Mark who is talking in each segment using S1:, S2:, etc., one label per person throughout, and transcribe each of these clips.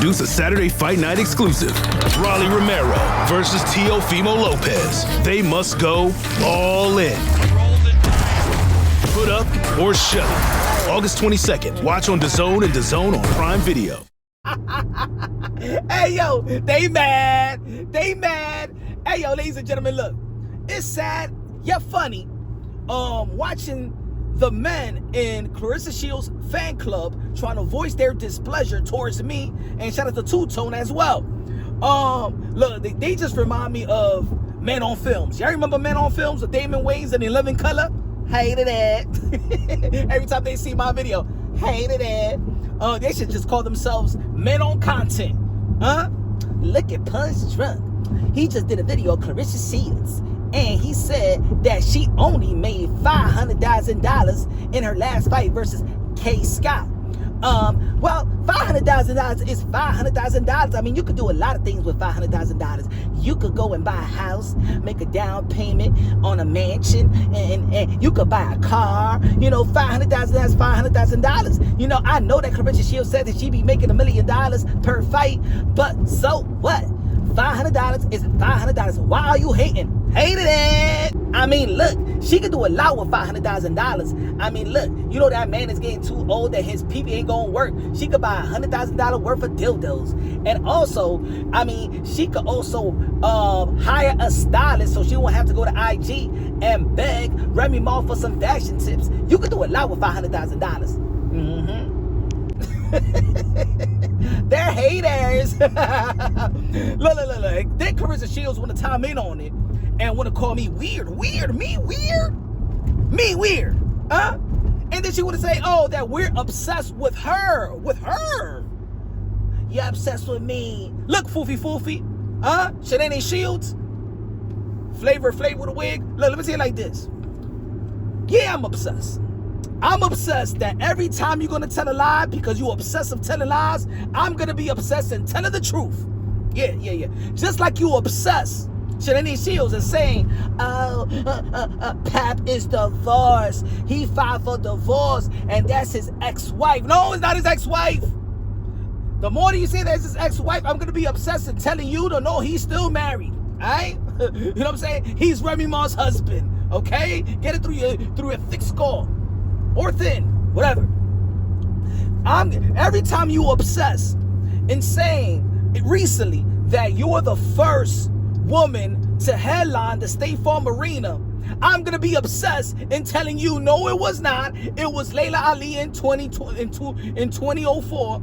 S1: Introduce a Saturday Fight Night exclusive. Raleigh Romero versus Teofimo Lopez. They must go all in. Put up or shut up. August 22nd. Watch on DAZN and DAZN on Prime Video.
S2: Hey, yo, they mad. They mad. Hey, yo, ladies and gentlemen, look. It's sad, yet funny, watching the men in Claressa Shields' fan club trying to voice their displeasure towards me, and shout out to Two-Tone as well. Look, they just remind me of Men on Films. Y'all remember Men on Films with Damon Wayans and 11 Color? Hated it. Every time they see my video, hated it. They should just call themselves Men on Content. Look at PUNSH Drunk. He just did a video of Claressa Shields, and he said that she only made $500,000 in her last fight versus K. Scott. Well, $500,000 is $500,000. I mean, you could do a lot of things with $500,000. You could go and buy a house, make a down payment on a mansion, and you could buy a car. You know, $500,000 is $500,000. You know, I know that Claressa Shields said that she be making $1 million per fight, but so what? $500 is $500. Why are you hating? Hated it. I mean, look, she could do a lot with $500,000. I mean, look, you know that man is getting too old that his PP ain't gonna work. She could buy $100,000 worth of dildos. And also, I mean, she could also hire a stylist so she won't have to go to IG and beg Remy Ma for some fashion tips. You could do a lot with $500,000. They're haters. Look. Then Claressa Shields want to time in on it and want to call me weird. Me weird. And then she want to say, oh, that we're obsessed with her. You're obsessed with me. Look, Foofy. Claressa Shields. Flavor with a wig. Look, let me say it like this. Yeah, I'm obsessed. I'm obsessed that every time you're going to tell a lie, because you're obsessed of telling lies, I'm going to be obsessed in telling the truth. Yeah. Just like you obsessed, Claressa Shields, is saying, Pap is divorced. He filed for divorce, and that's his ex-wife. No, it's not his ex-wife. The more that you say that's his ex-wife, I'm going to be obsessed in telling you to know he's still married. All right? You know what I'm saying? He's Remy Ma's husband. Okay? Get it through your thick skull. Or thin, whatever. Every time you obsess in saying recently that you are the first woman to headline the State Farm Arena, I'm gonna be obsessed in telling you, no, it was not. It was Layla Ali in 2004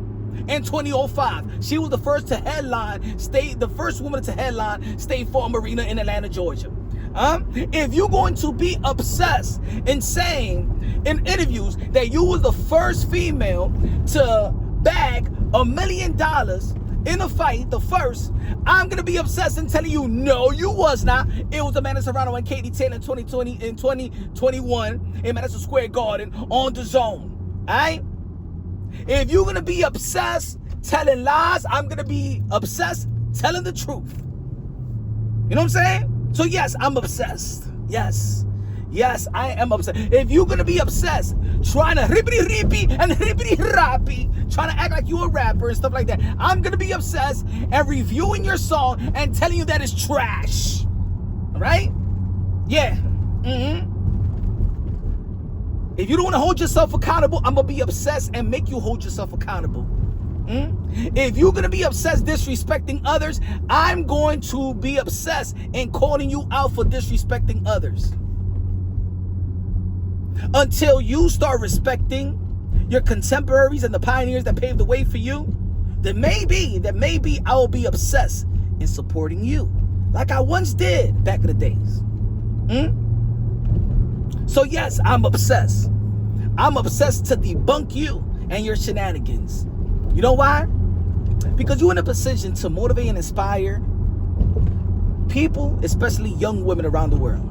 S2: and 2005. She was the first to headline the first woman to headline State Farm Arena in Atlanta, Georgia. If you're going to be obsessed in saying in interviews that you were the first female to bag $1 million in a fight, the first, I'm going to be obsessed in telling you, no, you was not. It was Amanda Serrano and Katie Taylor in 2021 in Madison Square Garden on DAZN. All right? If you're going to be obsessed telling lies, I'm going to be obsessed telling the truth. You know what I'm saying? So yes, I'm obsessed. Yes, I am obsessed. If you're gonna be obsessed, trying to rippity-rippy and rippity-rappy, trying to act like you a rapper and stuff like that, I'm gonna be obsessed and reviewing your song and telling you that it's trash. All right? Yeah. If you don't want to hold yourself accountable, I'm gonna be obsessed and make you hold yourself accountable. If you're going to be obsessed disrespecting others, I'm going to be obsessed in calling you out for disrespecting others. Until you start respecting your contemporaries and the pioneers that paved the way for you, then maybe I will be obsessed in supporting you, like I once did back in the days. So yes, I'm obsessed. I'm obsessed to debunk you and your shenanigans. You know why? Because you're in a position to motivate and inspire people, especially young women around the world.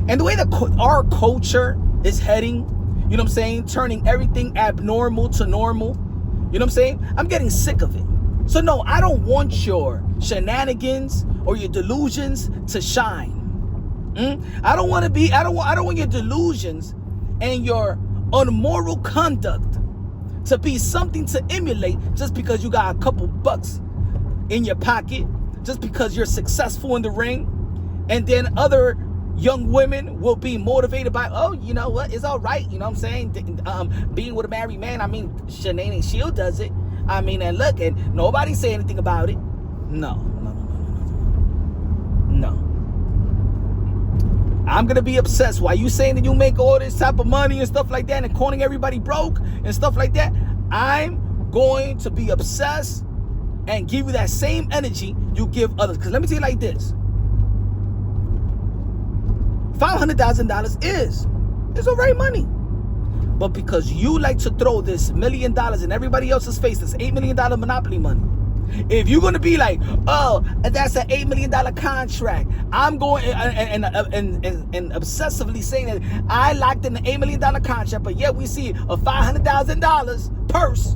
S2: And the way that our culture is heading, you know what I'm saying, turning everything abnormal to normal, you know what I'm saying? I'm getting sick of it. So no, I don't want your shenanigans or your delusions to shine. I don't want your delusions and your unmoral conduct to be something to emulate just because you got a couple bucks in your pocket, just because you're successful in the ring. And then other young women will be motivated by, oh, you know what, it's all right, you know what I'm saying? Being with a married man, I mean, Claressa Shields does it. I mean, and look, and nobody say anything about it. No. I'm gonna be obsessed. Why you saying that you make all this type of money and stuff like that and calling everybody broke and stuff like that? I'm going to be obsessed and give you that same energy you give others. Because let me tell you like this. $500,000 is alright money. But because you like to throw this $1 million in everybody else's face, this $8 million monopoly money, if you're going to be like, oh, that's an $8 million contract, I'm going and obsessively saying that I locked in the $8 million contract, but yet we see a $500,000 purse,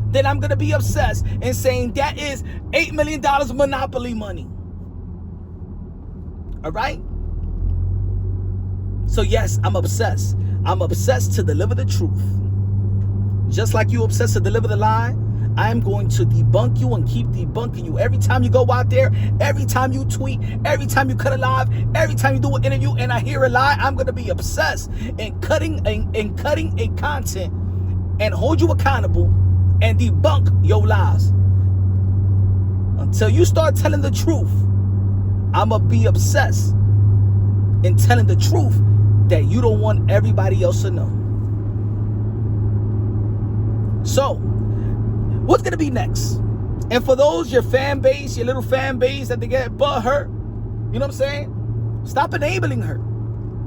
S2: then I'm going to be obsessed and saying that is $8 million monopoly money. All right? So yes, I'm obsessed. I'm obsessed to deliver the truth. Just like you obsessed to deliver the lie, I'm going to debunk you and keep debunking you. Every time you go out there, every time you tweet, every time you cut a live, every time you do an interview and I hear a lie, I'm going to be obsessed in cutting a content and hold you accountable and debunk your lies. Until you start telling the truth, I'm going to be obsessed in telling the truth that you don't want everybody else to know. So, what's going to be next? And for those, your fan base, your little fan base that they get butt hurt, you know what I'm saying? Stop enabling her.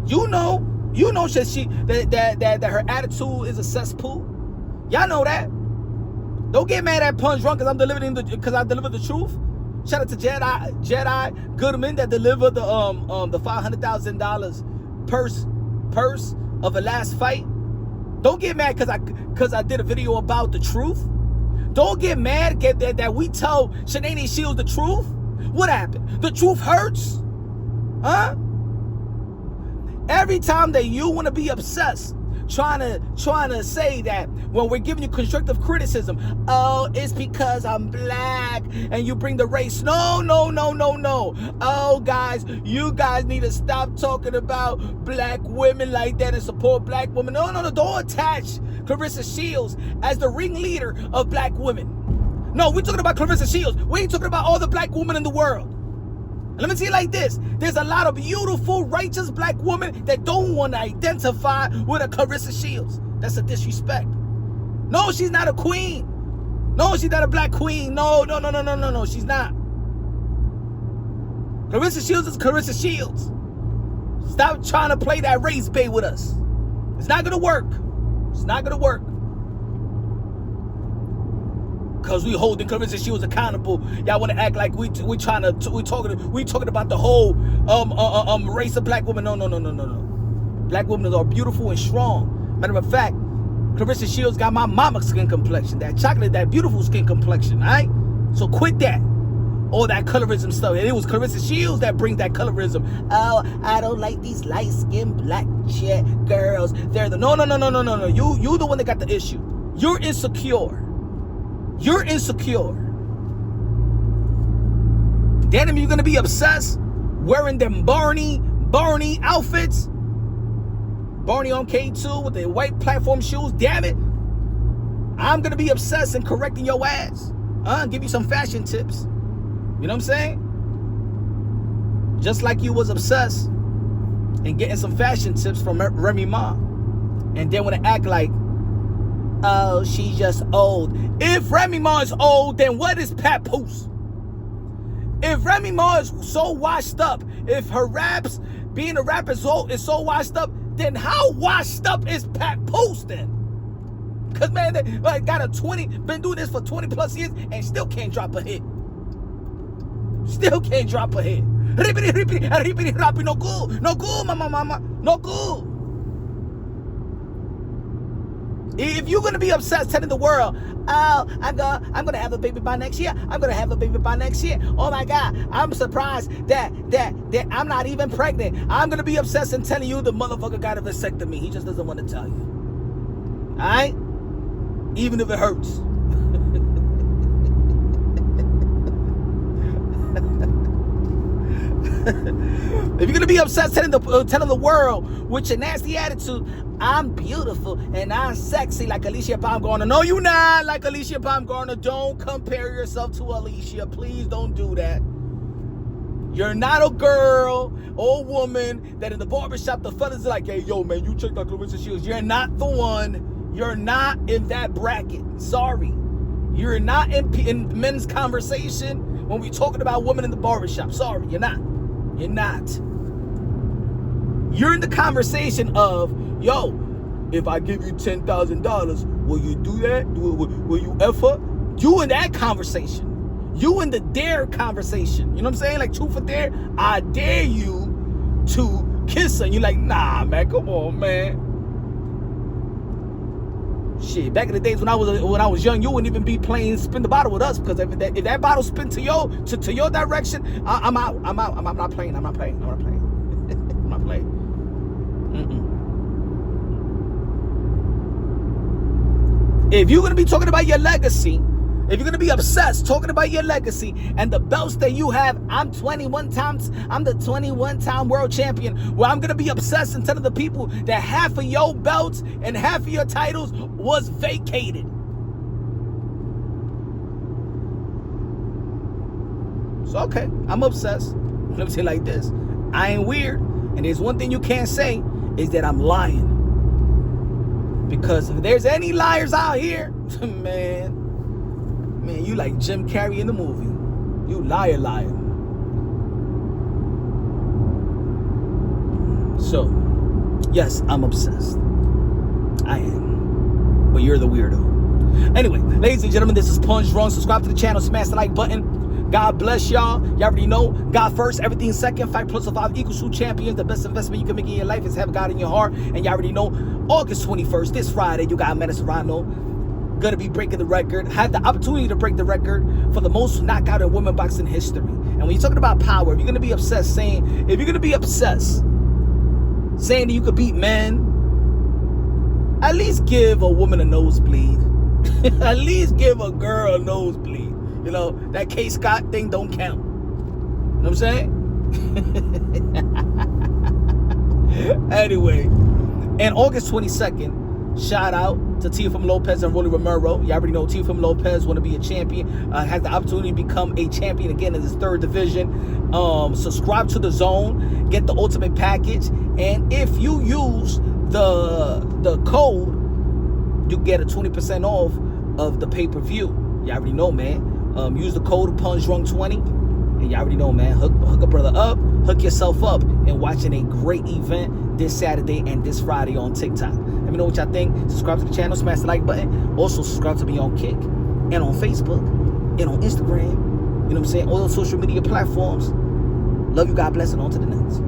S2: You know that her attitude is a cesspool. Y'all know that. Don't get mad at Punch Drunk because I delivered the truth. Shout out to Jedi Goodman that delivered the $500,000 purse of the last fight. Don't get mad because I did a video about the truth. Don't get mad that we tell Claressa Shields the truth. What happened? The truth hurts? Huh? Every time that you want to be obsessed, trying to say that when we're giving you constructive criticism, oh, it's because I'm black and you bring the race. No. Oh, guys, you guys need to stop talking about black women like that and support black women. No. Don't attach Claressa Shields as the ringleader of black women. No, we're talking about Claressa Shields. We ain't talking about all the black women in the world. And let me tell you like this. There's a lot of beautiful, righteous black women that don't want to identify with a Claressa Shields. That's a disrespect. No, she's not a queen. No, she's not a black queen. No, she's not. Claressa Shields is Claressa Shields. Stop trying to play that race bait with us. It's not going to work. It's not going to work. Because we holding Claressa Shields accountable. Y'all want to act like we talking about the whole race of black women. No. Black women are beautiful and strong. Matter of fact, Claressa Shields got my mama's skin complexion. That chocolate, that beautiful skin complexion, alright? So quit that. All that colorism stuff. And it was Claressa Shields that brings that colorism. Oh, I don't like these light-skinned black shit girls. They're the... No. You the one that got the issue. You're insecure. You're insecure. Damn, you're gonna be obsessed wearing them Barney outfits. Barney on K2 with the white platform shoes. Damn it. I'm gonna be obsessed and correcting your ass. Give you some fashion tips. You know what I'm saying? Just like you was obsessed and getting some fashion tips from Remy Ma. And then when I act like, oh, she's just old. If Remy Ma is old, then what is Papoose? If Remy Ma is so washed up, if her raps, being a rapper is so washed up, then how washed up is Papoose then? Because, man, they been doing this for 20 plus years and still can't drop a hit. Still can't drop a hit. No good, mama, no good. If you're going to be obsessed telling the world, oh, I'm going to have a baby by next year. I'm going to have a baby by next year. Oh, my God. I'm surprised that I'm not even pregnant. I'm going to be obsessed and telling you the motherfucker got a vasectomy. He just doesn't want to tell you. All right? even if it hurts. If you're gonna be obsessed telling the world with your nasty attitude, I'm beautiful and I'm sexy like Alicia Baumgartner. No, you not like Alicia Baumgartner. Don't compare yourself to Alicia. Please don't do that. You're not a girl or a woman that in the barbershop the fellas are like, hey, yo, man, you checked out Claressa Shields. You're not the one. You're not in that bracket. Sorry. You're not in men's conversation when we're talking about women in the barbershop. Sorry, you're not. You're not. You're in the conversation of, yo, if I give you $10,000, will you do that? Will you effort? You in that conversation. You in the dare conversation. You know what I'm saying? Like truth or dare. I dare you to kiss her. And you're like, nah, man, come on, man. Shit, back in the days when I was young, you wouldn't even be playing spin the bottle with us, because if that bottle spin to your direction, I'm out. I'm not playing. I'm not playing. If you're gonna be talking about your legacy, if you're gonna be obsessed talking about your legacy and the belts that you have, I'm the 21-time world champion. Well, I'm gonna be obsessed and telling the people that half of your belts and half of your titles was vacated. So okay, I'm obsessed. Let me say it like this: I ain't weird, and there's one thing you can't say is that I'm lying. Because if there's any liars out here, man, you like Jim Carrey in the movie. You liar. So, yes, I'm obsessed. I am. But you're the weirdo. Anyway, ladies and gentlemen, this is Punch Drunk. Subscribe to the channel, smash the like button. God bless y'all. Y'all already know, God first, everything second. 5 + 5 = 2 champions. The best investment you can make in your life is have God in your heart. And y'all already know, August 21st, this Friday, you got Menace Serrano gonna be breaking the record. Had the opportunity to break the record for the most knockout in women boxing history. And when you're talking about power, if you're gonna be obsessed saying that you could beat men, at least give a woman a nosebleed. At least give a girl a nosebleed. You know, that K. Scott thing don't count. You know what I'm saying? Anyway, and August 22nd, shout out to Teofimo Lopez and Rolly Romero. You already know Teofimo Lopez want to be a champion. Has the opportunity to become a champion again in his 3rd division. Subscribe to the Zone. Get the ultimate package. And if you use the code, you get a 20% off of the pay-per-view. You already know, man. Use the code Punch Drunk 20, and you already know, man. Hook a brother up, hook yourself up, and watching a great event this Saturday and this Friday on TikTok. Let me know what y'all think. Subscribe to the channel, smash the like button. Also subscribe to me on Kick and on Facebook and on Instagram. You know what I'm saying? All those social media platforms. Love you, God bless, and on to the next.